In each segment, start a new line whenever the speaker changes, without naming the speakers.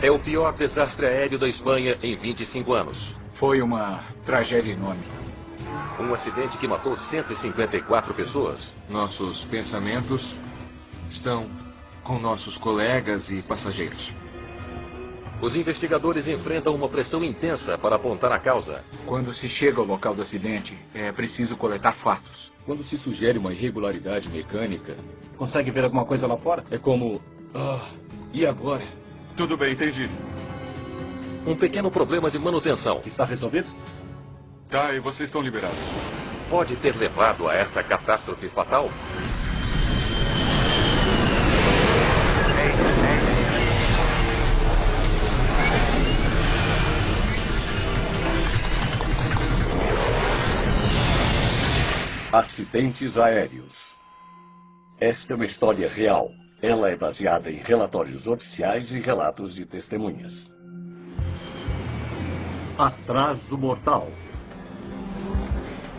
É o pior desastre aéreo da Espanha em 25 anos.
Foi uma tragédia enorme.
Um acidente que matou 154 pessoas.
Nossos pensamentos estão com nossos colegas e passageiros.
Os investigadores enfrentam uma pressão intensa para apontar a causa.
Quando se chega ao local do acidente, é preciso coletar fatos.
Quando se sugere uma irregularidade mecânica...
Consegue ver alguma coisa lá fora?
É como... e agora?
Tudo bem, entendi.
Um pequeno problema de manutenção.
Está resolvido?
Tá, e vocês estão liberados.
Pode ter levado a essa catástrofe fatal?
Acidentes aéreos. Esta é uma história real. Ela é baseada em relatórios oficiais e relatos de testemunhas. Atraso mortal.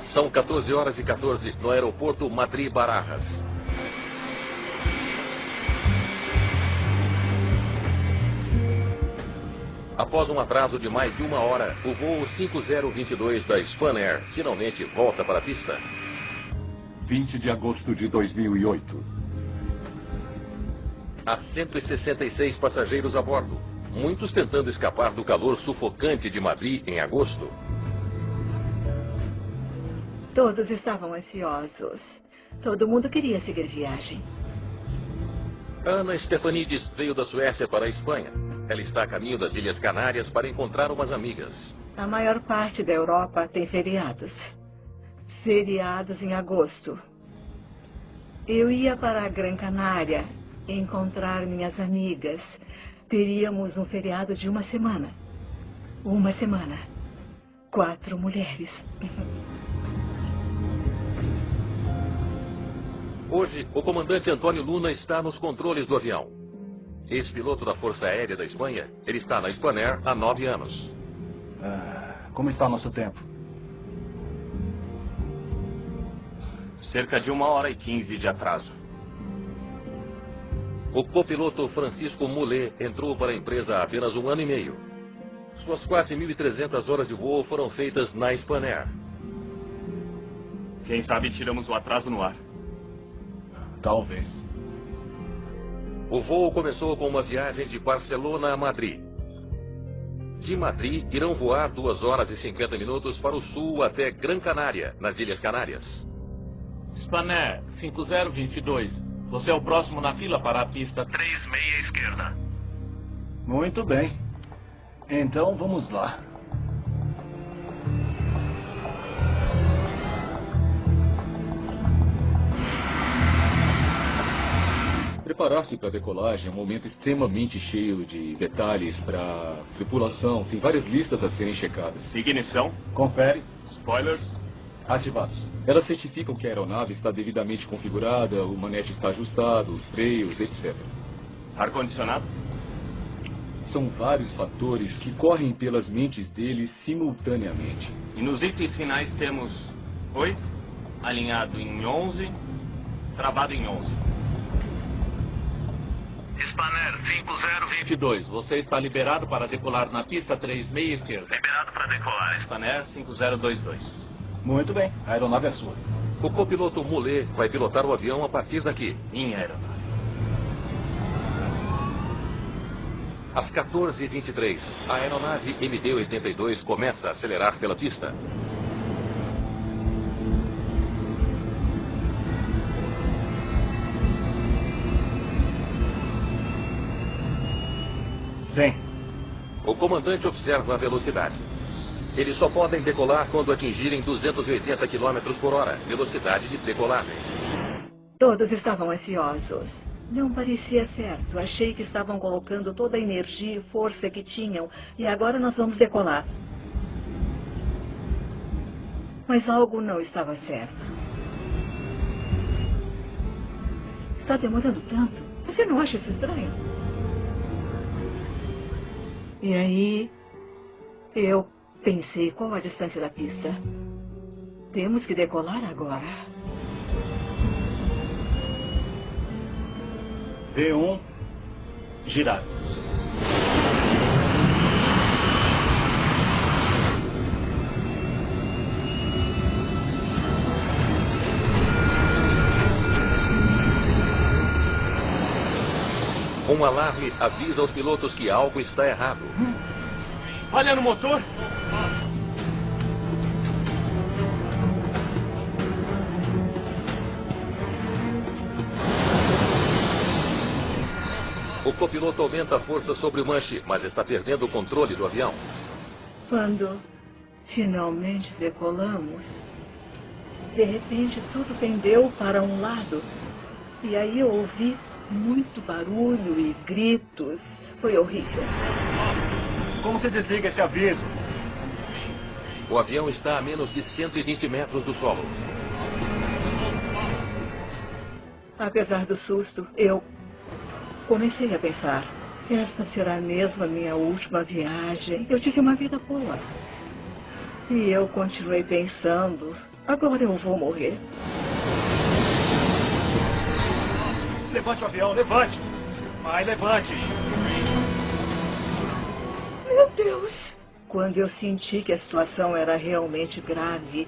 São 14h14 no aeroporto Madrid-Barajas. Após um atraso de mais de 1 hora, o voo 5022 da Spanair finalmente volta para a pista.
20 de agosto de 2008.
Há 166 passageiros a bordo, muitos tentando escapar do calor sufocante de Madrid em agosto.
Todos estavam ansiosos. Todo mundo queria seguir viagem.
Ana Stefanides veio da Suécia para a Espanha. Ela está a caminho das Ilhas Canárias para encontrar umas amigas.
A maior parte da Europa tem feriados. Feriados em agosto. Eu ia para a Gran Canária encontrar minhas amigas. Teríamos um feriado de 1 semana. 1 semana. 4 mulheres.
Hoje, o comandante Antônio Luna está nos controles do avião. Ex-piloto da Força Aérea da Espanha, ele está na Spanair há 9 anos.
Como está o nosso tempo?
Cerca de 1h15 de atraso.
O copiloto Francisco Mullet entrou para a empresa há apenas 1 ano e meio. Suas quase 1.300 horas de voo foram feitas na Spanair.
Quem sabe tiramos o atraso no ar.
Talvez.
O voo começou com uma viagem de Barcelona a Madrid. De Madrid, irão voar 2 horas e 50 minutos para o sul até Gran Canária, nas Ilhas Canárias.
Spanair 5022. Você é o próximo na fila para a pista 36 esquerda.
Muito bem. Então vamos lá.
Preparar-se para a decolagem é um momento extremamente cheio de detalhes para a tripulação. Tem várias listas a serem checadas.
Ignição.
Confere.
Spoilers.
Ativados.
Elas certificam que a aeronave está devidamente configurada, o manete está ajustado, os freios, etc.
Ar-condicionado.
São vários fatores que correm pelas mentes deles simultaneamente.
E nos itens finais temos 8, alinhado em 11, travado em 11.
Spanair 5022. Você está liberado para decolar na pista 36 esquerda. Liberado para decolar.
Spanair 5022.
Muito bem. A aeronave é sua.
O copiloto Mullet vai pilotar o avião a partir daqui.
Minha aeronave.
Às 14h23, a aeronave MD-82 começa a acelerar pela pista.
Sim.
O comandante observa a velocidade. Eles só podem decolar quando atingirem 280 km por hora, velocidade de decolagem.
Todos estavam ansiosos. Não parecia certo. Achei que estavam colocando toda a energia e força que tinham. E agora nós vamos decolar. Mas algo não estava certo. Está demorando tanto. Você não acha isso estranho? E aí, eu pensei, qual a distância da pista? Temos que decolar agora.
V1, girar.
Um alarme avisa os pilotos que algo está errado.
Falha no motor?
O copiloto aumenta a força sobre o manche, mas está perdendo o controle do avião.
Quando finalmente decolamos, de repente tudo pendeu para um lado. E aí eu ouvi muito barulho e gritos. Foi horrível.
Como se desliga esse aviso?
O avião está a menos de 120 metros do solo.
Apesar do susto, eu comecei a pensar, esta será mesmo a minha última viagem. Eu tive uma vida boa. E eu continuei pensando, agora eu vou morrer.
Levante o avião, levante! Vai, levante!
Meu Deus! Quando eu senti que a situação era realmente grave,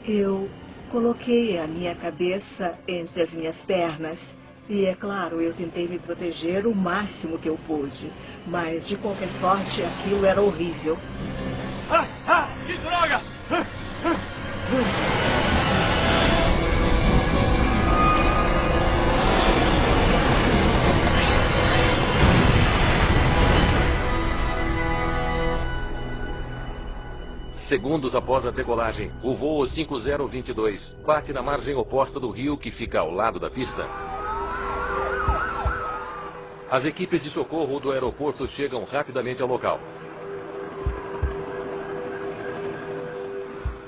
eu coloquei a minha cabeça entre as minhas pernas. E, é claro, eu tentei me proteger o máximo que eu pude. Mas, de qualquer sorte, aquilo era horrível.
Que droga!
Segundos após a decolagem, o voo 5022 bate na margem oposta do rio que fica ao lado da pista. As equipes de socorro do aeroporto chegam rapidamente ao local.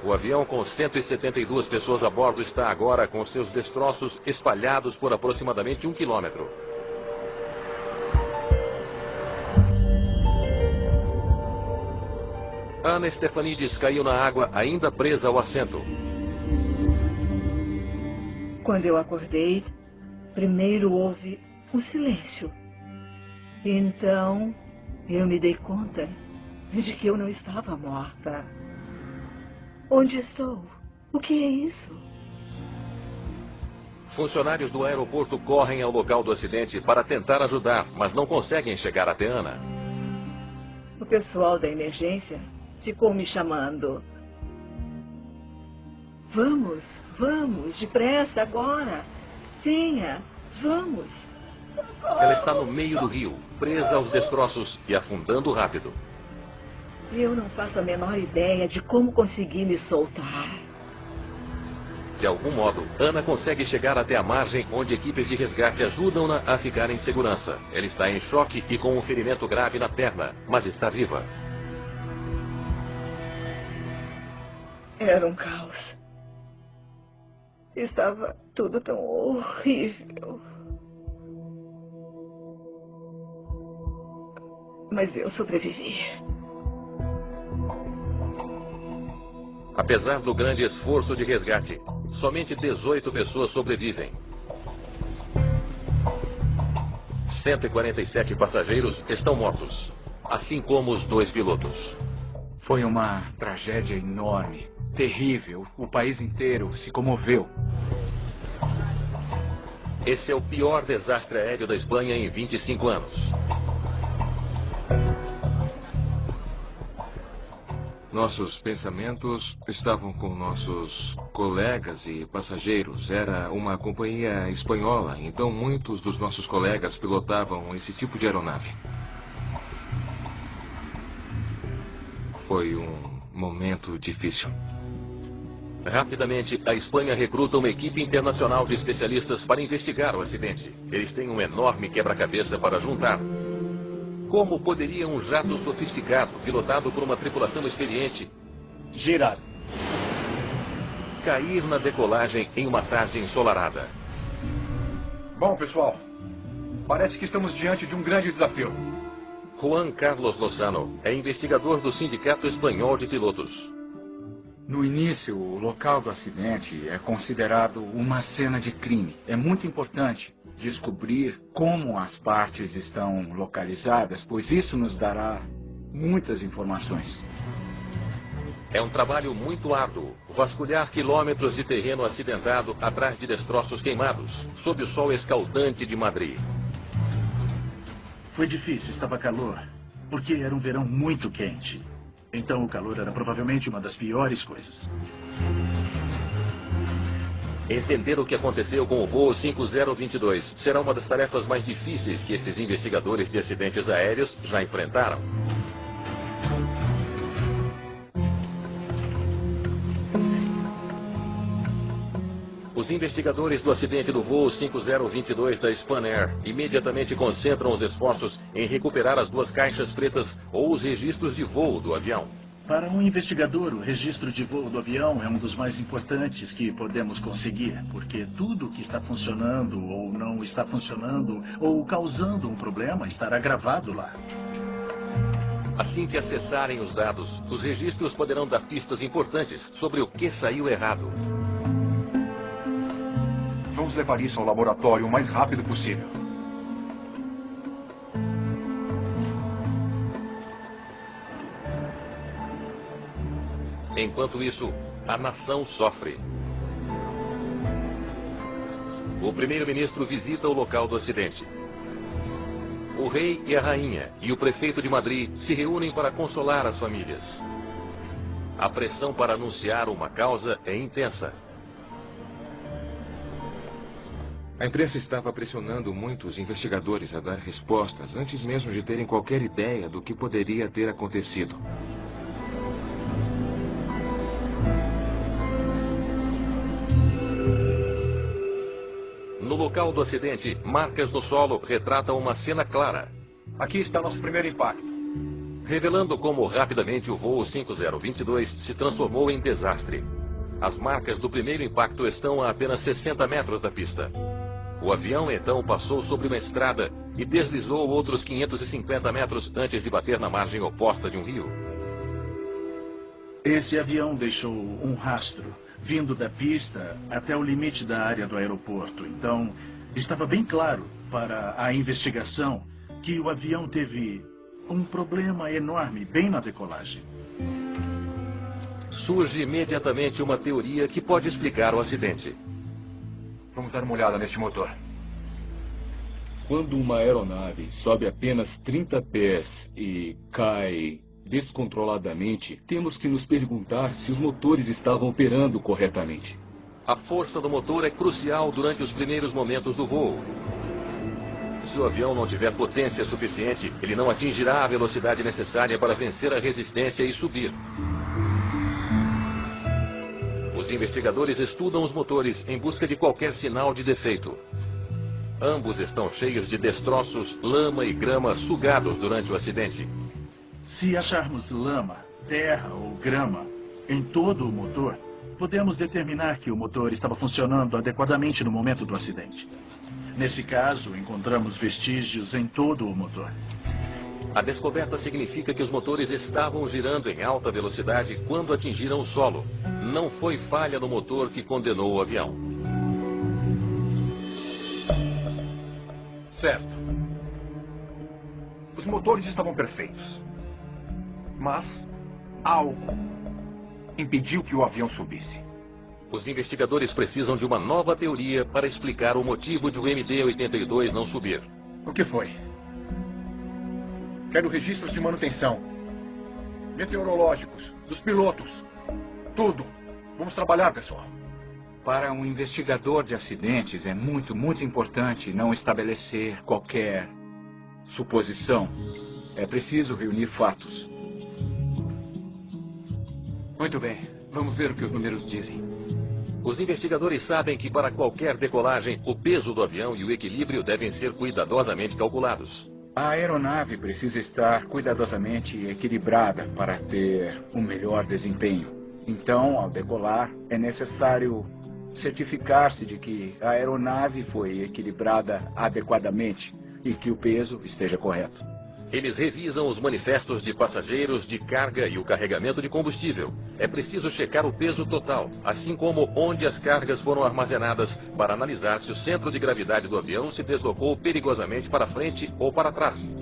O avião com 172 pessoas a bordo está agora com seus destroços espalhados por aproximadamente 1 quilômetro. Ana Stefanides caiu na água, ainda presa ao assento.
Quando eu acordei, primeiro houve um silêncio. Então, eu me dei conta de que eu não estava morta. Onde estou? O que é isso?
Funcionários do aeroporto correm ao local do acidente para tentar ajudar, mas não conseguem chegar até Ana.
O pessoal da emergência ficou me chamando. Vamos, vamos, depressa agora. Venha, vamos.
Ela está no meio do rio, presa aos destroços e afundando rápido.
Eu não faço a menor ideia de como consegui me soltar.
De algum modo, Ana consegue chegar até a margem, onde equipes de resgate ajudam-na a ficar em segurança. Ela está em choque e com um ferimento grave na perna, mas está viva.
Era um caos. Estava tudo tão horrível. Mas eu sobrevivi.
Apesar do grande esforço de resgate, somente 18 pessoas sobrevivem. 147 passageiros estão mortos, assim como os 2 pilotos.
Foi uma tragédia enorme, terrível. O país inteiro se comoveu.
Esse é o pior desastre aéreo da Espanha em 25 anos.
Nossos pensamentos estavam com nossos colegas e passageiros. Era uma companhia espanhola, então muitos dos nossos colegas pilotavam esse tipo de aeronave. Foi um momento difícil.
Rapidamente, a Espanha recruta uma equipe internacional de especialistas para investigar o acidente. Eles têm um enorme quebra-cabeça para juntar. Como poderia um jato sofisticado, pilotado por uma tripulação experiente,
Girar.
cair na decolagem em uma tarde ensolarada?
Bom, pessoal, parece que estamos diante de um grande desafio.
Juan Carlos Lozano é investigador do Sindicato Espanhol de Pilotos.
No início, o local do acidente é considerado uma cena de crime. É muito importante descobrir como as partes estão localizadas, pois isso nos dará muitas informações.
É um trabalho muito árduo, vasculhar quilômetros de terreno acidentado atrás de destroços queimados, sob o sol escaldante de Madrid.
Foi difícil, estava calor, porque era um verão muito quente. Então o calor era provavelmente uma das piores coisas.
Entender o que aconteceu com o voo 5022 será uma das tarefas mais difíceis que esses investigadores de acidentes aéreos já enfrentaram. Os investigadores do acidente do voo 5022 da Spanair imediatamente concentram os esforços em recuperar as duas caixas pretas ou os registros de voo do avião.
Para um investigador, o registro de voo do avião é um dos mais importantes que podemos conseguir, porque tudo que está funcionando ou não está funcionando ou causando um problema estará gravado lá.
Assim que acessarem os dados, os registros poderão dar pistas importantes sobre o que saiu errado.
Vamos levar isso ao laboratório o mais rápido possível.
Enquanto isso, a nação sofre. O primeiro-ministro visita o local do acidente. O rei e a rainha e o prefeito de Madrid se reúnem para consolar as famílias. A pressão para anunciar uma causa é intensa.
A imprensa estava pressionando muitos investigadores a dar respostas antes mesmo de terem qualquer ideia do que poderia ter acontecido.
No local do acidente, marcas no solo retratam uma cena clara.
Aqui está nosso primeiro impacto.
Revelando como rapidamente o voo 5022 se transformou em desastre. As marcas do primeiro impacto estão a apenas 60 metros da pista. O avião então passou sobre uma estrada e deslizou outros 550 metros antes de bater na margem oposta de um rio.
Esse avião deixou um rastro vindo da pista até o limite da área do aeroporto. Então, estava bem claro para a investigação que o avião teve um problema enorme bem na decolagem.
Surge imediatamente uma teoria que pode explicar o acidente.
Vamos dar uma olhada neste motor.
Quando uma aeronave sobe apenas 30 pés e cai descontroladamente, temos que nos perguntar se os motores estavam operando corretamente.
A força do motor é crucial durante os primeiros momentos do voo. Se o avião não tiver potência suficiente, ele não atingirá a velocidade necessária para vencer a resistência e subir. Os investigadores estudam os motores em busca de qualquer sinal de defeito. Ambos estão cheios de destroços, lama e grama sugados durante o acidente.
Se acharmos lama, terra ou grama em todo o motor, podemos determinar que o motor estava funcionando adequadamente no momento do acidente. Nesse caso, encontramos vestígios em todo o motor.
A descoberta significa que os motores estavam girando em alta velocidade quando atingiram o solo. Não foi falha no motor que condenou o avião.
Certo. Os motores estavam perfeitos. Mas algo impediu que o avião subisse.
Os investigadores precisam de uma nova teoria para explicar o motivo de o MD-82 não subir.
O que foi? Quero registros de manutenção, meteorológicos, dos pilotos. Tudo. Vamos trabalhar, pessoal.
Para um investigador de acidentes é muito importante não estabelecer qualquer suposição. É preciso reunir fatos. Muito bem. Vamos ver o que os números dizem.
Os investigadores sabem que para qualquer decolagem, o peso do avião e o equilíbrio devem ser cuidadosamente calculados.
A aeronave precisa estar cuidadosamente equilibrada para ter um melhor desempenho. Então, ao decolar, é necessário certificar-se de que a aeronave foi equilibrada adequadamente e que o peso esteja correto.
Eles revisam os manifestos de passageiros, de carga e o carregamento de combustível. É preciso checar o peso total, assim como onde as cargas foram armazenadas, para analisar se o centro de gravidade do avião se deslocou perigosamente para frente ou para trás.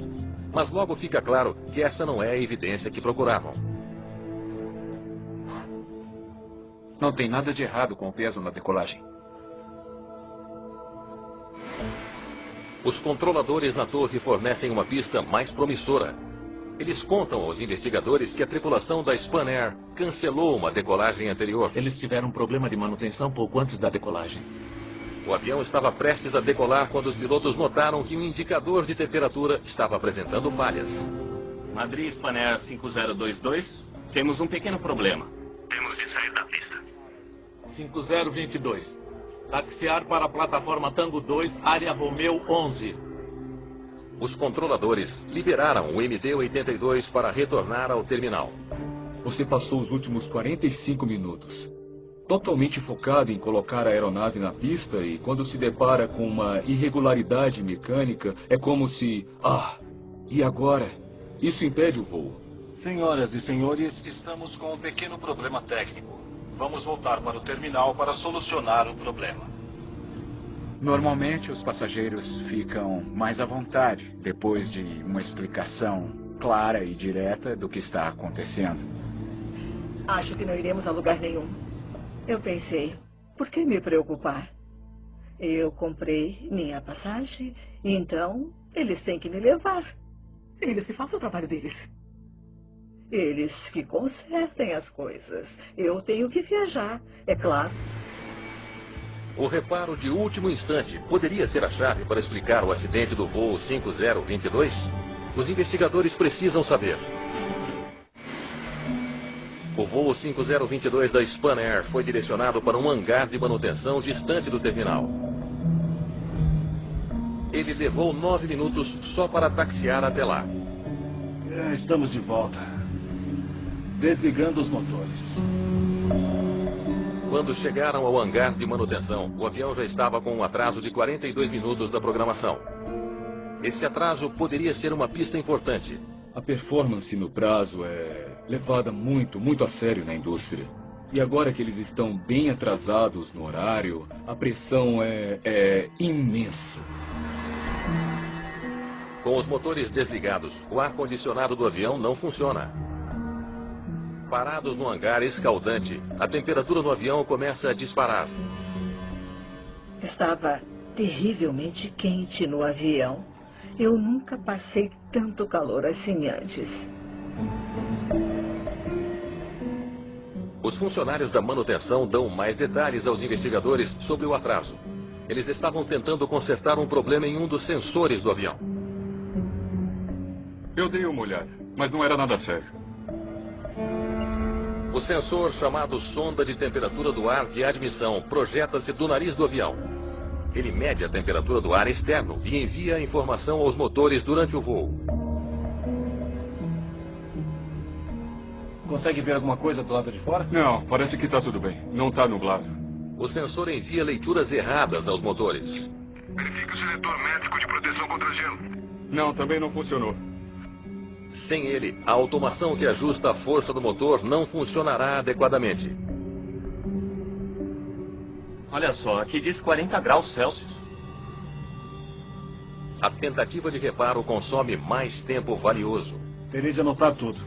Mas logo fica claro que essa não é a evidência que procuravam.
Não tem nada de errado com o peso na decolagem.
Os controladores na torre fornecem uma pista mais promissora. Eles contam aos investigadores que a tripulação da Spanair cancelou uma decolagem anterior.
Eles tiveram um problema de manutenção pouco antes da decolagem.
O avião estava prestes a decolar quando os pilotos notaram que um indicador de temperatura estava apresentando falhas.
Madrid Spanair 5022, temos um pequeno problema.
Temos de sair da pista. 5022. Taxiar para a plataforma Tango 2, área Romeu 11.
Os controladores liberaram o MD-82 para retornar ao terminal.
Você passou os últimos 45 minutos totalmente focado em colocar a aeronave na pista e quando se depara com uma irregularidade mecânica, é como se... e agora? Isso impede o voo.
Senhoras e senhores, estamos com um pequeno problema técnico. Vamos voltar para o terminal para solucionar o problema.
Normalmente, os passageiros ficam mais à vontade depois de uma explicação clara e direta do que está acontecendo.
Acho que não iremos a lugar nenhum. Eu pensei, por que me preocupar? Eu comprei minha passagem, então eles têm que me levar. Eles que façam o trabalho deles. Eles que consertem as coisas. Eu tenho que viajar, é claro.
O reparo de último instante poderia ser a chave para explicar o acidente do voo 5022? Os investigadores precisam saber. O voo 5022 da Spanair foi direcionado para um hangar de manutenção distante do terminal. Ele levou 9 minutos só para taxiar até lá.
Estamos de volta. Desligando os motores.
Quando chegaram ao hangar de manutenção, o avião já estava com um atraso de 42 minutos da programação. Esse atraso poderia ser uma pista importante.
A performance no prazo é levada muito a sério na indústria. E agora que eles estão bem atrasados no horário, a pressão é imensa.
Com os motores desligados, o ar-condicionado do avião não funciona. Parados no hangar escaldante, a temperatura no avião começa a disparar.
Estava terrivelmente quente no avião. Eu nunca passei tanto calor assim antes.
Os funcionários da manutenção dão mais detalhes aos investigadores sobre o atraso. Eles estavam tentando consertar um problema em um dos sensores do avião.
Eu dei uma olhada, mas não era nada sério.
O sensor, chamado sonda de temperatura do ar de admissão, projeta-se do nariz do avião. Ele mede a temperatura do ar externo e envia a informação aos motores durante o voo.
Consegue ver alguma coisa do lado de fora?
Não, parece que está tudo bem. Não está nublado.
O sensor envia leituras erradas aos motores.
Verifique o seletor métrico de proteção contra gelo. Não, também não funcionou.
Sem ele, a automação que ajusta a força do motor não funcionará adequadamente.
Olha só, aqui diz 40 graus Celsius.
A tentativa de reparo consome mais tempo valioso.
Terei de anotar tudo.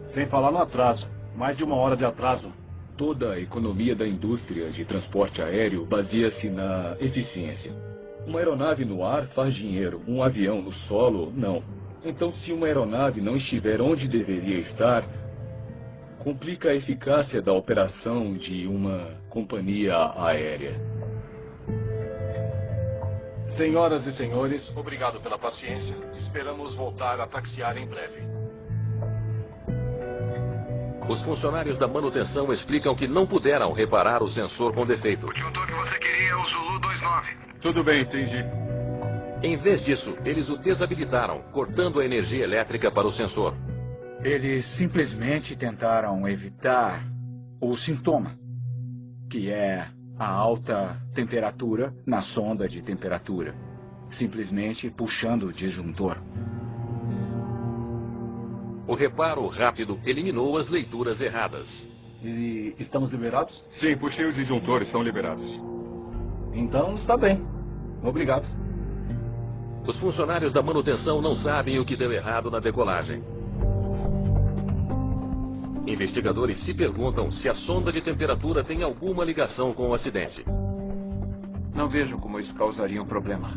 Sem falar no atraso. Mais de 1 hora de atraso.
Toda a economia da indústria de transporte aéreo baseia-se na eficiência. Uma aeronave no ar faz dinheiro, um avião no solo, não. Então, se uma aeronave não estiver onde deveria estar, complica a eficácia da operação de uma companhia aérea.
Senhoras e senhores, obrigado pela paciência. Esperamos voltar a taxiar em breve.
Os funcionários da manutenção explicam que não puderam reparar o sensor com defeito.
O disjuntor que você queria é o Zulu 29. Tudo bem, entendi.
Em vez disso, eles o desabilitaram, cortando a energia elétrica para o sensor.
Eles simplesmente tentaram evitar o sintoma, que é a alta temperatura na sonda de temperatura, simplesmente puxando o disjuntor.
O reparo rápido eliminou as leituras erradas.
E estamos liberados?
Sim, puxei os disjuntores, estão liberados.
Então está bem. Obrigado.
Os funcionários da manutenção não sabem o que deu errado na decolagem. Investigadores se perguntam se a sonda de temperatura tem alguma ligação com o acidente.
Não vejo como isso causaria um problema.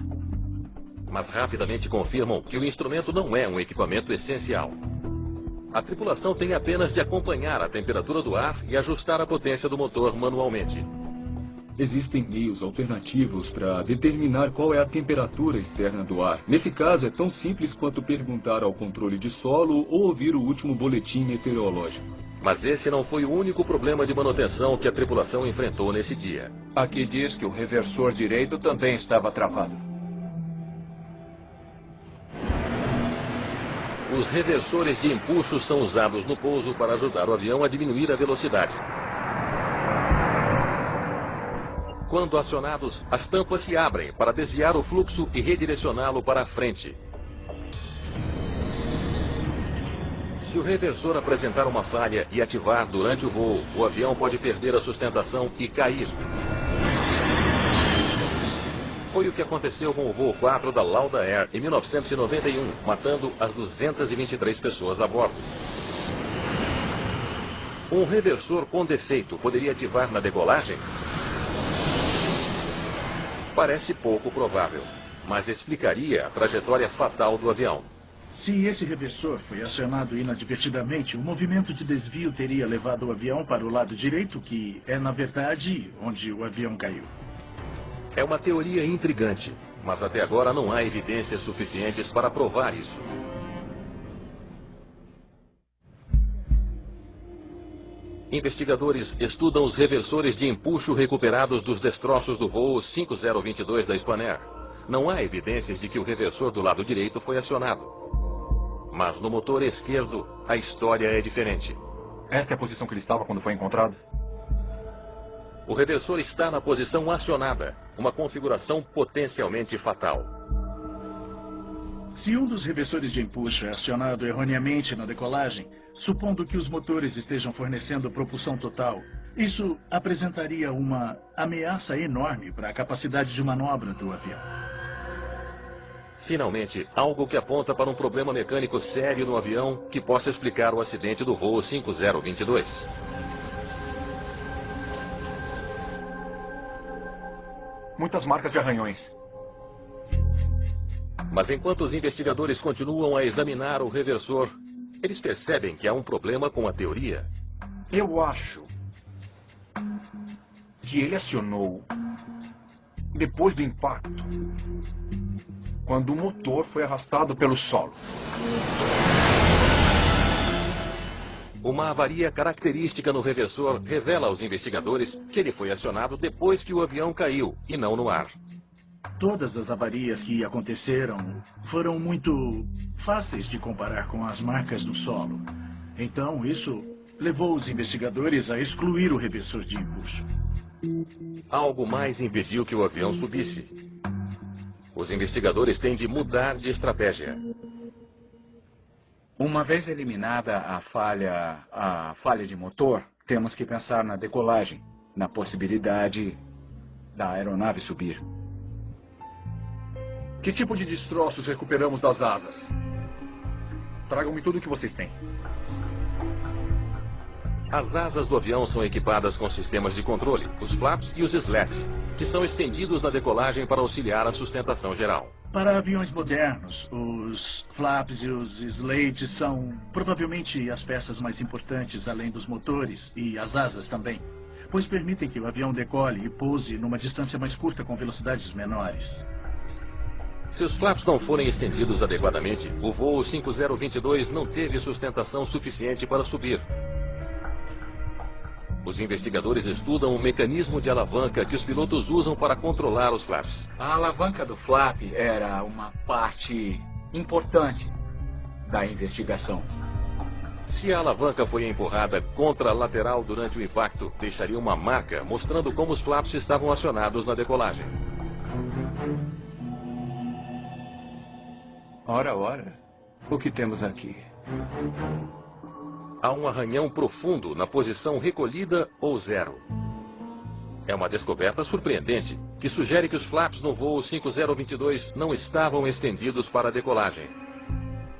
Mas rapidamente confirmam que o instrumento não é um equipamento essencial. A tripulação tem apenas de acompanhar a temperatura do ar e ajustar a potência do motor manualmente.
Existem meios alternativos para determinar qual é a temperatura externa do ar. Nesse caso, é tão simples quanto perguntar ao controle de solo ou ouvir o último boletim meteorológico.
Mas esse não foi o único problema de manutenção que a tripulação enfrentou nesse dia.
Aqui diz que o reversor direito também estava travado.
Os reversores de empuxo são usados no pouso para ajudar o avião a diminuir a velocidade. Quando acionados, as tampas se abrem para desviar o fluxo e redirecioná-lo para a frente. Se o reversor apresentar uma falha e ativar durante o voo, o avião pode perder a sustentação e cair. Foi o que aconteceu com o voo 4 da Lauda Air em 1991, matando as 223 pessoas a bordo. Um reversor com defeito poderia ativar na decolagem? Parece pouco provável, mas explicaria a trajetória fatal do avião.
Se esse reversor foi acionado inadvertidamente, o movimento de desvio teria levado o avião para o lado direito, que é, na verdade, onde o avião caiu.
É uma teoria intrigante, mas até agora não há evidências suficientes para provar isso. Investigadores estudam os reversores de empuxo recuperados dos destroços do voo 5022 da Spanair. Não há evidências de que o reversor do lado direito foi acionado. Mas no motor esquerdo, a história é diferente.
Esta é a posição que ele estava quando foi encontrado?
O reversor está na posição acionada, uma configuração potencialmente fatal.
Se um dos reversores de empuxo é acionado erroneamente na decolagem, supondo que os motores estejam fornecendo propulsão total, isso apresentaria uma ameaça enorme para a capacidade de manobra do avião.
Finalmente, algo que aponta para um problema mecânico sério no avião que possa explicar o acidente do voo 5022.
Muitas marcas de arranhões.
Mas enquanto os investigadores continuam a examinar o reversor, eles percebem que há um problema com a teoria.
Eu acho que ele acionou depois do impacto, quando o motor foi arrastado pelo solo.
Uma avaria característica no reversor revela aos investigadores que ele foi acionado depois que o avião caiu, e não no ar.
Todas as avarias que aconteceram foram muito fáceis de comparar com as marcas do solo. Então, isso levou os investigadores a excluir o reversor de empuxo.
Algo mais impediu que o avião subisse. Os investigadores têm de mudar de estratégia.
Uma vez eliminada a falha de motor, temos que pensar na decolagem, na possibilidade da aeronave subir.
Que tipo de destroços recuperamos das asas? Tragam-me tudo o que vocês têm.
As asas do avião são equipadas com sistemas de controle, os flaps e os slats, que são estendidos na decolagem para auxiliar a sustentação geral.
Para aviões modernos, os flaps e os slates são provavelmente as peças mais importantes, além dos motores e as asas também, pois permitem que o avião decole e pouse numa distância mais curta com velocidades menores.
Se os flaps não forem estendidos adequadamente, o voo 5022 não teve sustentação suficiente para subir. Os investigadores estudam um mecanismo de alavanca que os pilotos usam para controlar os flaps.
A alavanca do flap era uma parte importante da investigação.
Se a alavanca foi empurrada contra a lateral durante o impacto, deixaria uma marca mostrando como os flaps estavam acionados na decolagem.
Ora, ora, o que temos aqui?
Há um arranhão profundo na posição recolhida ou zero. É uma descoberta surpreendente, que sugere que os flaps no voo 5022 não estavam estendidos para a decolagem.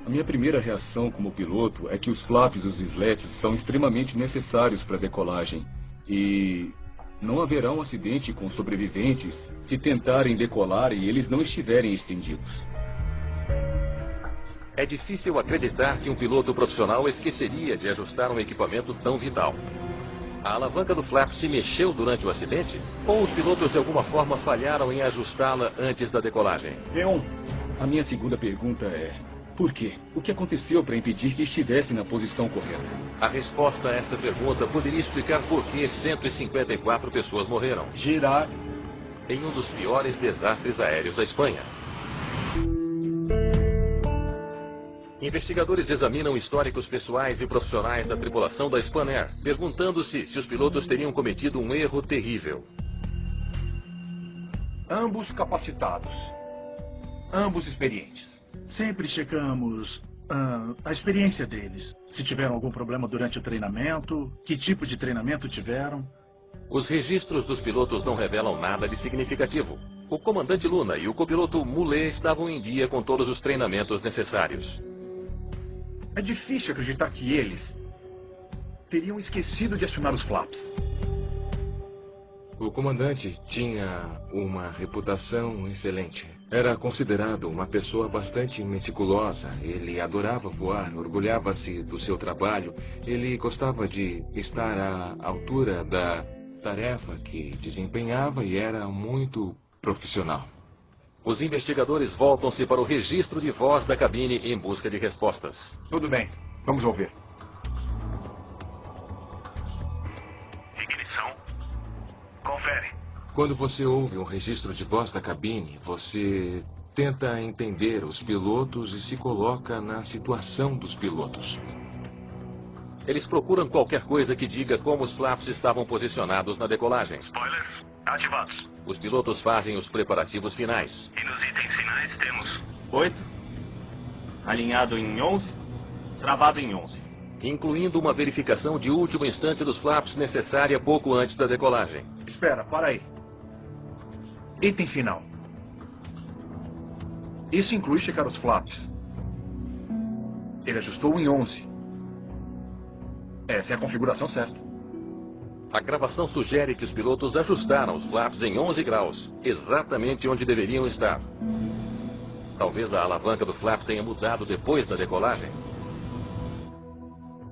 A minha primeira reação como piloto é que os flaps e os slats são extremamente necessários para a decolagem. E Não haverá um acidente com sobreviventes se tentarem decolar e eles não estiverem estendidos.
É difícil acreditar que um piloto profissional esqueceria de ajustar um equipamento tão vital. A alavanca do flap se mexeu durante o acidente? Ou os pilotos de alguma forma falharam em ajustá-la antes da decolagem?
A minha segunda pergunta é: por quê? O que aconteceu para impedir que estivesse na posição correta?
A resposta a essa pergunta poderia explicar por que 154 pessoas morreram.
Girar.
Em um dos piores desastres aéreos da Espanha. Investigadores examinam históricos pessoais e profissionais da tripulação da Spanair, perguntando-se se os pilotos teriam cometido um erro terrível.
Ambos capacitados. Ambos experientes.
Sempre checamos a experiência deles. Se tiveram algum problema durante o treinamento, que tipo de treinamento tiveram.
Os registros dos pilotos não revelam nada de significativo. O comandante Luna e o copiloto Moulet estavam em dia com todos os treinamentos necessários.
É difícil acreditar que eles teriam esquecido de acionar os flaps.
O comandante tinha uma reputação excelente. Era considerado uma pessoa bastante meticulosa. Ele adorava voar, orgulhava-se do seu trabalho. Ele gostava de estar à altura da tarefa que desempenhava e era muito profissional.
Os investigadores voltam-se para o registro de voz da cabine em busca de respostas.
Tudo bem, vamos ouvir.
Ignição. Confere.
Quando você ouve um registro de voz da cabine, você tenta entender os pilotos e se coloca na situação dos pilotos.
Eles procuram qualquer coisa que diga como os flaps estavam posicionados na decolagem.
Spoilers ativados.
Os pilotos fazem os preparativos finais.
E nos itens finais temos
8, alinhado em 11, travado em 11.
Incluindo uma verificação de último instante dos flaps necessária pouco antes da decolagem.
Espera, para aí. Item final. Isso inclui checar os flaps. Ele ajustou em 11. Essa é a configuração certa.
A gravação sugere que os pilotos ajustaram os flaps em 11 graus, exatamente onde deveriam estar. Talvez a alavanca do flap tenha mudado depois da decolagem.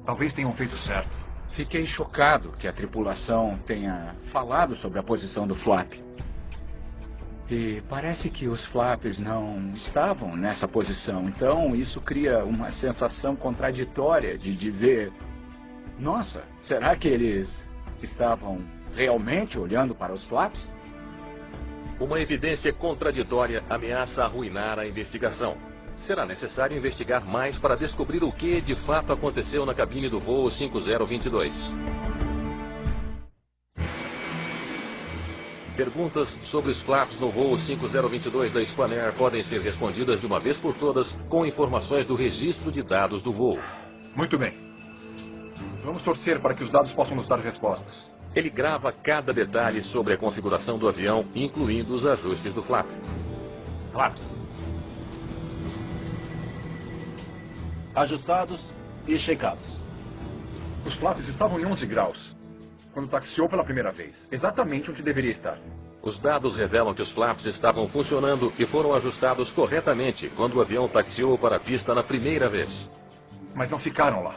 Talvez tenham feito certo.
Fiquei chocado que a tripulação tenha falado sobre a posição do flap. E parece que os flaps não estavam nessa posição. Então isso cria uma sensação contraditória de dizer: nossa, será que eles estavam realmente olhando para os flaps?
Uma evidência contraditória ameaça arruinar a investigação. Será necessário investigar mais para descobrir o que de fato aconteceu na cabine do voo 5022. Perguntas sobre os flaps no voo 5022 da Spanair podem ser respondidas de uma vez por todas com informações do registro de dados do voo.
Muito bem. Vamos torcer para que os dados possam nos dar respostas.
Ele grava cada detalhe sobre a configuração do avião, incluindo os ajustes do flap.
Flaps. Ajustados e checados.
Os flaps estavam em 11 graus, quando taxiou pela primeira vez. Exatamente onde deveria estar.
Os dados revelam que os flaps estavam funcionando e foram ajustados corretamente quando o avião taxiou para a pista na primeira vez.
Mas não ficaram lá.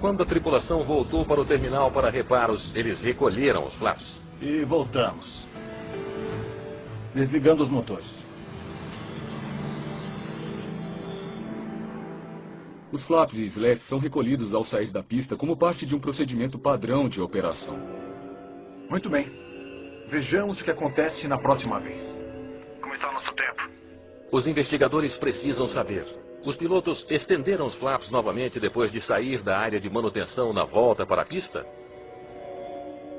Quando a tripulação voltou para o terminal para reparos, eles recolheram os flaps.
E voltamos. Desligando os motores.
Os flaps e slats são recolhidos ao sair da pista como parte de um procedimento padrão de operação.
Muito bem. Vejamos o que acontece na próxima vez.
Como está o nosso tempo?
Os investigadores precisam saber. Os pilotos estenderam os flaps novamente depois de sair da área de manutenção na volta para a pista?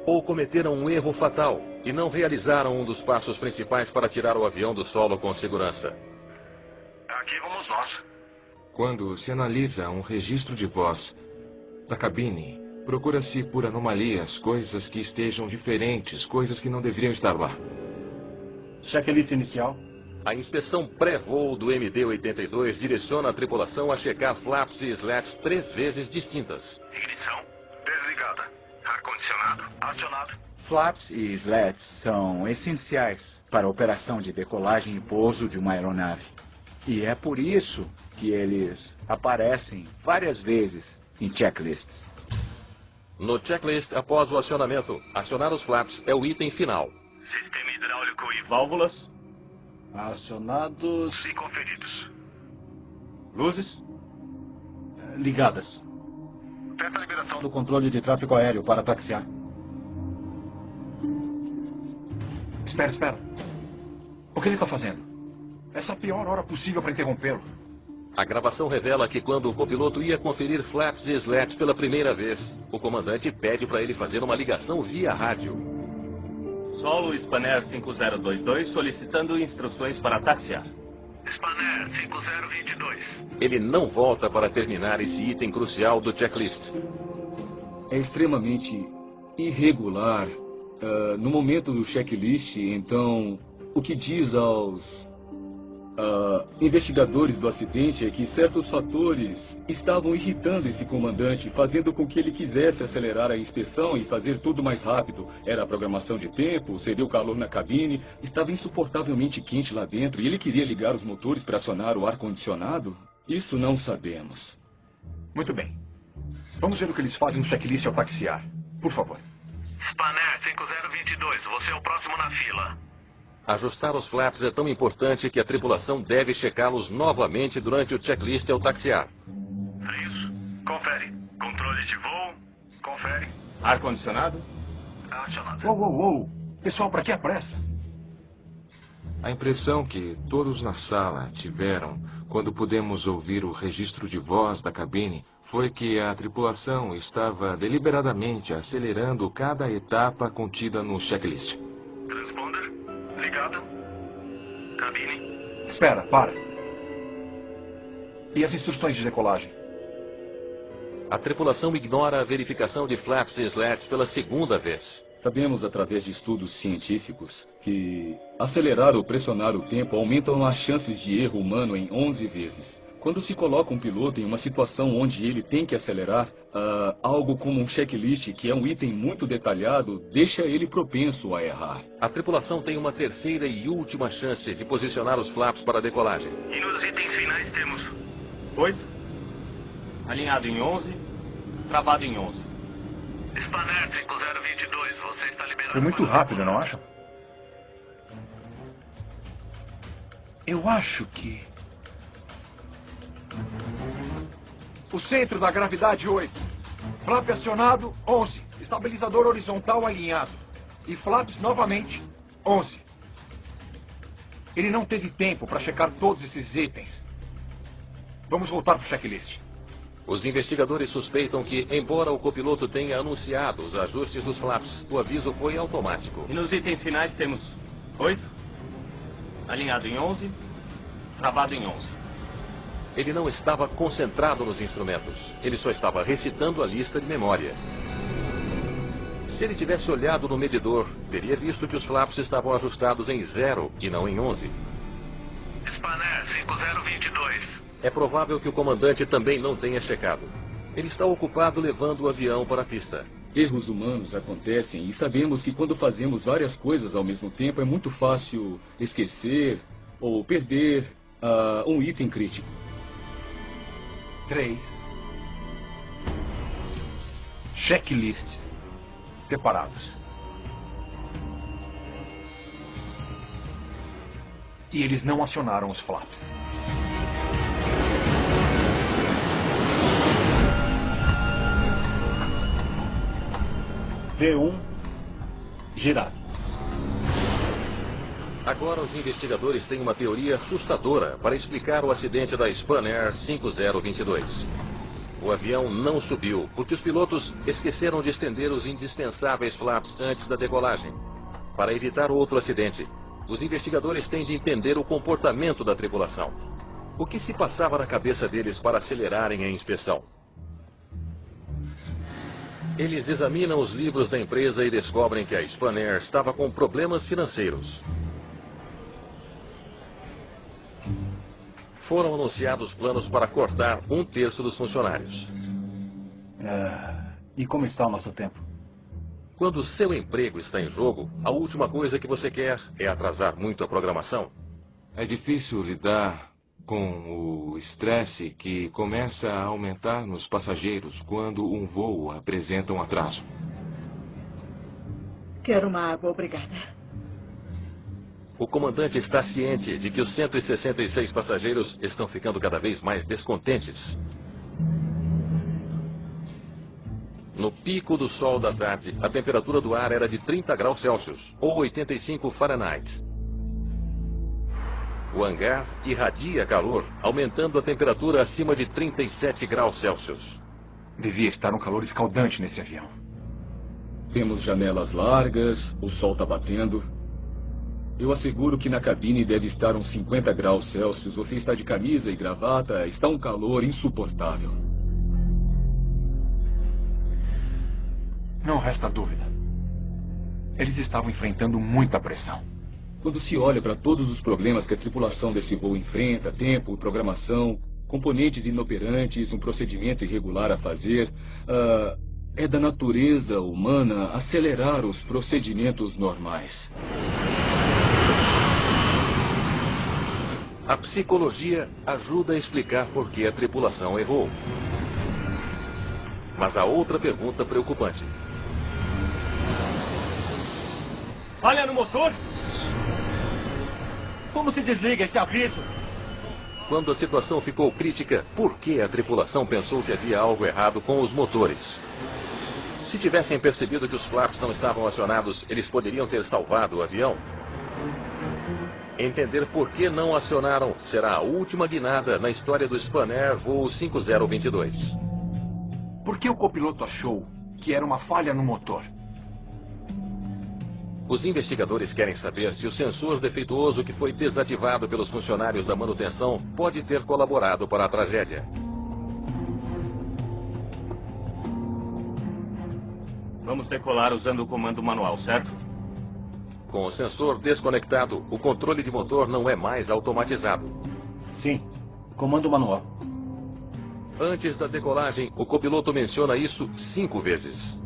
Ou cometeram um erro fatal e não realizaram um dos passos principais para tirar o avião do solo com segurança?
Aqui vamos nós.
Quando se analisa um registro de voz da cabine, procura-se por anomalias, coisas que estejam diferentes, coisas que não deveriam estar lá.
Checklist inicial.
A inspeção pré-voo do MD-82 direciona a tripulação a checar flaps e slats 3 vezes distintas.
Ignição desligada. Ar Ar-condicionado. Acionado.
Flaps e slats são essenciais para a operação de decolagem e pouso de uma aeronave. E é por isso que eles aparecem várias vezes em checklists.
No checklist, após o acionamento, acionar os flaps é o item final.
Sistema hidráulico e
Válvulas.
Acionados.
e conferidos.
Luzes.
Ligadas.
Peça a liberação
Do controle de tráfego aéreo para taxiar. Espera. O que ele está fazendo? Essa é a pior hora possível para interrompê-lo.
A gravação revela que quando o copiloto ia conferir flaps e slats pela primeira vez, o comandante pede para ele fazer uma ligação via rádio.
Solo Spanair 5022 solicitando instruções para taxiar.
Spanair 5022.
Ele não volta para terminar esse item crucial do checklist.
É extremamente irregular no momento do checklist. Então, o que diz aos investigadores do acidente é que certos fatores estavam irritando esse comandante, fazendo com que ele quisesse acelerar a inspeção e fazer tudo mais rápido. Era a programação de tempo, seria o calor na cabine, estava insuportavelmente quente lá dentro e ele queria ligar os motores para acionar o ar-condicionado? Isso não sabemos.
Muito bem. Vamos ver o que eles fazem no checklist ao taxiar. Por favor.
Spanair 5022, você é o próximo na fila.
Ajustar os flaps é tão importante que a tripulação deve checá-los novamente durante o checklist ao taxiar.
É isso. Confere. Controle de voo. Confere.
Ar-condicionado.
Acionado.
Uou. Pessoal, para que a pressa?
A impressão que todos na sala tiveram quando pudemos ouvir o registro de voz da cabine foi que a tripulação estava deliberadamente acelerando cada etapa contida no checklist.
Transponder. Ligado. Cabine.
Espera, para. E as instruções de decolagem?
A tripulação ignora a verificação de flaps e slats pela segunda vez.
Sabemos, através de estudos científicos, que acelerar ou pressionar o tempo aumentam as chances de erro humano em 11 vezes. Quando se coloca um piloto em uma situação onde ele tem que acelerar, algo como um checklist, que é um item muito detalhado, deixa ele propenso a errar.
A tripulação tem uma terceira e última chance de posicionar os flaps para a decolagem.
E nos itens finais temos
8. Alinhado em 11. Travado em 11.
Spanair 5022, você está liberado.
Foi muito rápido, não acham? Eu acho que... O centro da gravidade 8. Flap acionado, 11. Estabilizador horizontal alinhado. E flaps novamente, 11. Ele não teve tempo para checar todos esses itens. Vamos voltar para o checklist.
Os investigadores suspeitam que, embora o copiloto tenha anunciado os ajustes dos flaps, o aviso foi automático.
E nos itens finais temos 8. Alinhado em 11. Travado em 11.
Ele não estava concentrado nos instrumentos. Ele só estava recitando a lista de memória. Se ele tivesse olhado no medidor, teria visto que os flaps estavam ajustados em 0 e não em 11.
Spanair 5022.
É provável que o comandante também não tenha checado. Ele está ocupado levando o avião para a pista.
Erros humanos acontecem e sabemos que quando fazemos várias coisas ao mesmo tempo é muito fácil esquecer ou perder um item crítico.
3 checklists separados. E eles não acionaram os flaps.
V1, girar.
Agora os investigadores têm uma teoria assustadora para explicar o acidente da Spanair 5022. O avião não subiu porque os pilotos esqueceram de estender os indispensáveis flaps antes da decolagem. Para evitar outro acidente, os investigadores têm de entender o comportamento da tripulação. O que se passava na cabeça deles para acelerarem a inspeção? Eles examinam os livros da empresa e descobrem que a Spanair estava com problemas financeiros. Foram anunciados planos para cortar 1/3 dos funcionários.
E como está o nosso tempo?
Quando seu emprego está em jogo, a última coisa que você quer é atrasar muito a programação.
É difícil lidar com o estresse que começa a aumentar nos passageiros quando um voo apresenta um atraso.
Quero uma água, obrigada.
O comandante está ciente de que os 166 passageiros estão ficando cada vez mais descontentes. No pico do sol da tarde, a temperatura do ar era de 30 graus Celsius, ou 85 Fahrenheit. O hangar irradia calor, aumentando a temperatura acima de 37 graus Celsius.
Devia estar um calor escaldante nesse avião.
Temos janelas largas, o sol está batendo. Eu asseguro que na cabine deve estar uns 50 graus Celsius. Você está de camisa e gravata, está um calor insuportável.
Não resta dúvida. Eles estavam enfrentando muita pressão.
Quando se olha para todos os problemas que a tripulação desse voo enfrenta, tempo, programação, componentes inoperantes, um procedimento irregular a fazer, é da natureza humana acelerar os procedimentos normais.
A psicologia ajuda a explicar por que a tripulação errou. Mas há outra pergunta preocupante.
Falha no motor?
Como se desliga esse aviso?
Quando a situação ficou crítica, por que a tripulação pensou que havia algo errado com os motores? Se tivessem percebido que os flaps não estavam acionados, eles poderiam ter salvado o avião? Entender por que não acionaram será a última guinada na história do Spanair voo 5022.
Por que o copiloto achou que era uma falha no motor?
Os investigadores querem saber se o sensor defeituoso que foi desativado pelos funcionários da manutenção pode ter colaborado para a tragédia.
Vamos decolar usando o comando manual, certo?
Com o sensor desconectado, o controle de motor não é mais automatizado.
Sim, comando manual.
Antes da decolagem, o copiloto menciona isso 5 vezes.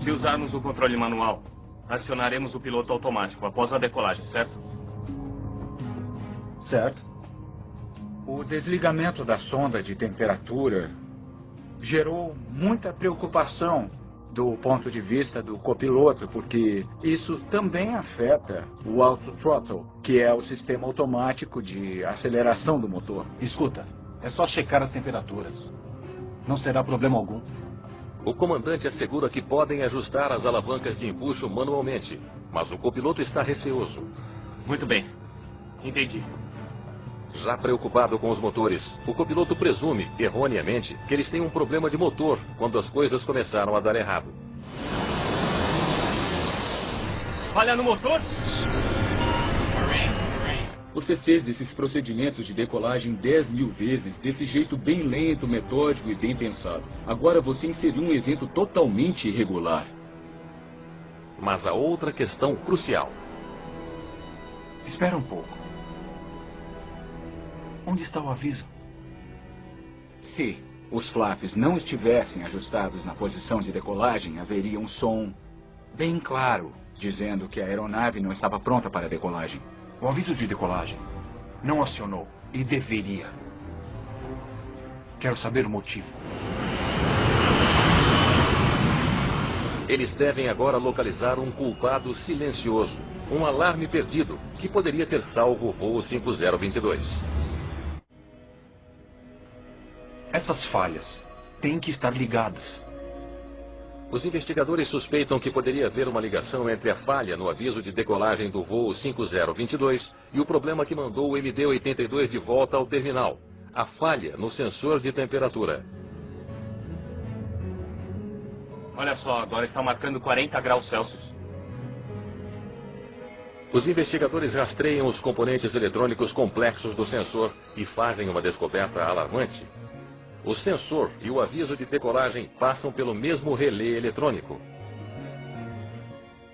Se usarmos o controle manual, acionaremos o piloto automático após a decolagem, certo?
Certo.
O desligamento da sonda de temperatura gerou muita preocupação do ponto de vista do copiloto, porque isso também afeta o auto-throttle, que é o sistema automático de aceleração do motor.
Escuta, é só checar as temperaturas. Não será problema algum.
O comandante assegura que podem ajustar as alavancas de empuxo manualmente, mas o copiloto está receoso.
Muito bem. Entendi.
Já preocupado com os motores, o copiloto presume, erroneamente, que eles têm um problema de motor quando as coisas começaram a dar errado.
Falha no motor?
Você fez esses procedimentos de decolagem 10.000 vezes, desse jeito bem lento, metódico e bem pensado. Agora você inseriu um evento totalmente irregular.
Mas há outra questão crucial.
Espera um pouco. Onde está o aviso?
Se os flaps não estivessem ajustados na posição de decolagem, haveria um som bem claro, dizendo que a aeronave não estava pronta para a decolagem.
O aviso de decolagem não acionou e deveria. Quero saber o motivo.
Eles devem agora localizar um culpado silencioso, um alarme perdido, que poderia ter salvo o voo 5022.
Essas falhas têm que estar ligadas.
Os investigadores suspeitam que poderia haver uma ligação entre a falha no aviso de decolagem do voo 5022 e o problema que mandou o MD-82 de volta ao terminal, a falha no sensor de temperatura.
Olha só, agora está marcando 40 graus Celsius.
Os investigadores rastreiam os componentes eletrônicos complexos do sensor e fazem uma descoberta alarmante. O sensor e o aviso de decolagem passam pelo mesmo relé eletrônico.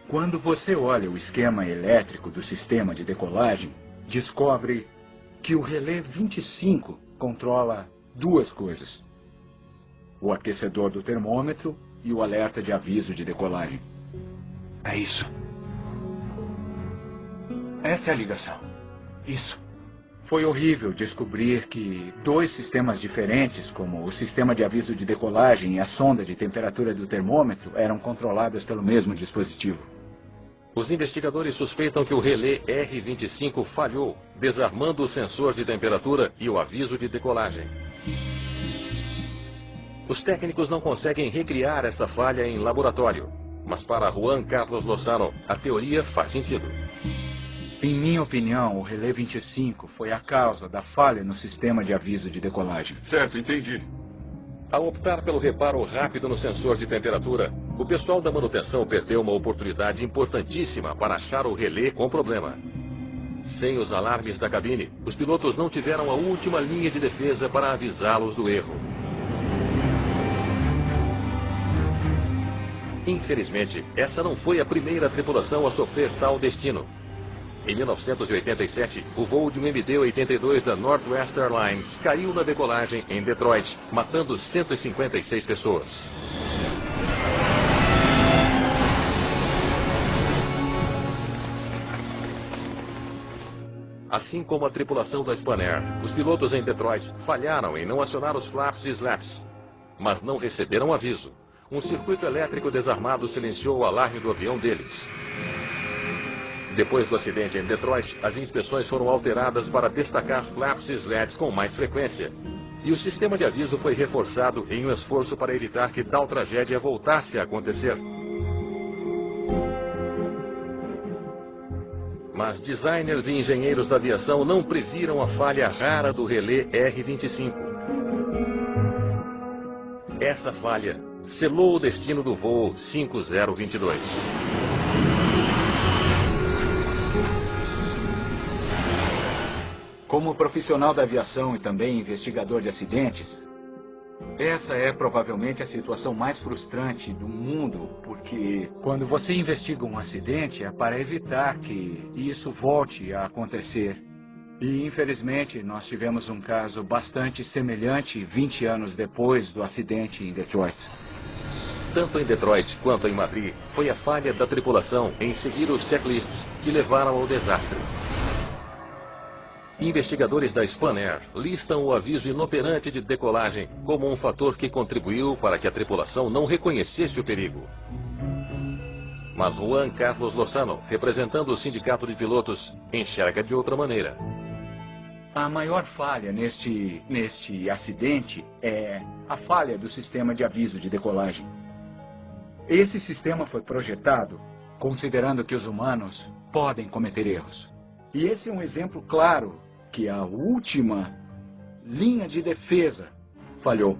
Quando você olha o esquema elétrico do sistema de decolagem, descobre que o relé 25 controla duas coisas: o aquecedor do termômetro e o alerta de aviso de decolagem.
É isso. Essa é a ligação. Isso.
Foi horrível descobrir que 2 sistemas diferentes, como o sistema de aviso de decolagem e a sonda de temperatura do termômetro, eram controladas pelo mesmo dispositivo.
Os investigadores suspeitam que o relé R-25 falhou, desarmando o sensor de temperatura e o aviso de decolagem. Os técnicos não conseguem recriar essa falha em laboratório, mas para Juan Carlos Lozano, a teoria faz sentido.
Em minha opinião, o relé 25 foi a causa da falha no sistema de aviso de decolagem.
Certo, entendi.
Ao optar pelo reparo rápido no sensor de temperatura, o pessoal da manutenção perdeu uma oportunidade importantíssima para achar o relé com problema. Sem os alarmes da cabine, os pilotos não tiveram a última linha de defesa para avisá-los do erro. Infelizmente, essa não foi a primeira tripulação a sofrer tal destino. Em 1987, o voo de um MD-82 da Northwest Airlines caiu na decolagem em Detroit, matando 156 pessoas. Assim como a tripulação da Spanair, os pilotos em Detroit falharam em não acionar os flaps e slaps, mas não receberam aviso. Um circuito elétrico desarmado silenciou o alarme do avião deles. Depois do acidente em Detroit, as inspeções foram alteradas para destacar flaps e slats com mais frequência. E o sistema de aviso foi reforçado em um esforço para evitar que tal tragédia voltasse a acontecer. Mas designers e engenheiros da aviação não previram a falha rara do relé R-25. Essa falha selou o destino do voo 5022.
Como profissional da aviação e também investigador de acidentes, essa é provavelmente a situação mais frustrante do mundo, porque quando você investiga um acidente é para evitar que isso volte a acontecer. E infelizmente nós tivemos um caso bastante semelhante 20 anos depois do acidente em Detroit.
Tanto em Detroit quanto em Madrid, foi a falha da tripulação em seguir os checklists que levaram ao desastre. Investigadores da Spanair listam o aviso inoperante de decolagem como um fator que contribuiu para que a tripulação não reconhecesse o perigo. Mas Juan Carlos Lozano, representando o sindicato de pilotos, enxerga de outra maneira.
A maior falha neste acidente é a falha do sistema de aviso de decolagem. Esse sistema foi projetado considerando que os humanos podem cometer erros. E esse é um exemplo claro que a última linha de defesa falhou.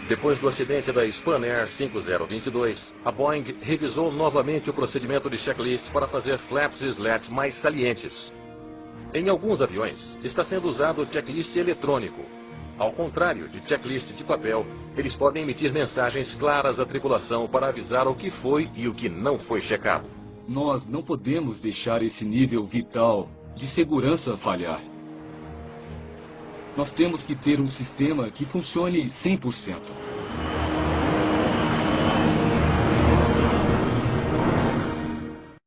Depois do acidente da Spanair 5022, a Boeing revisou novamente o procedimento de checklist para fazer flaps e slats mais salientes. Em alguns aviões, está sendo usado o checklist eletrônico. Ao contrário de checklist de papel, eles podem emitir mensagens claras à tripulação para avisar o que foi e o que não foi checado.
Nós não podemos deixar esse nível vital de segurança falhar. Nós temos que ter um sistema que funcione 100%.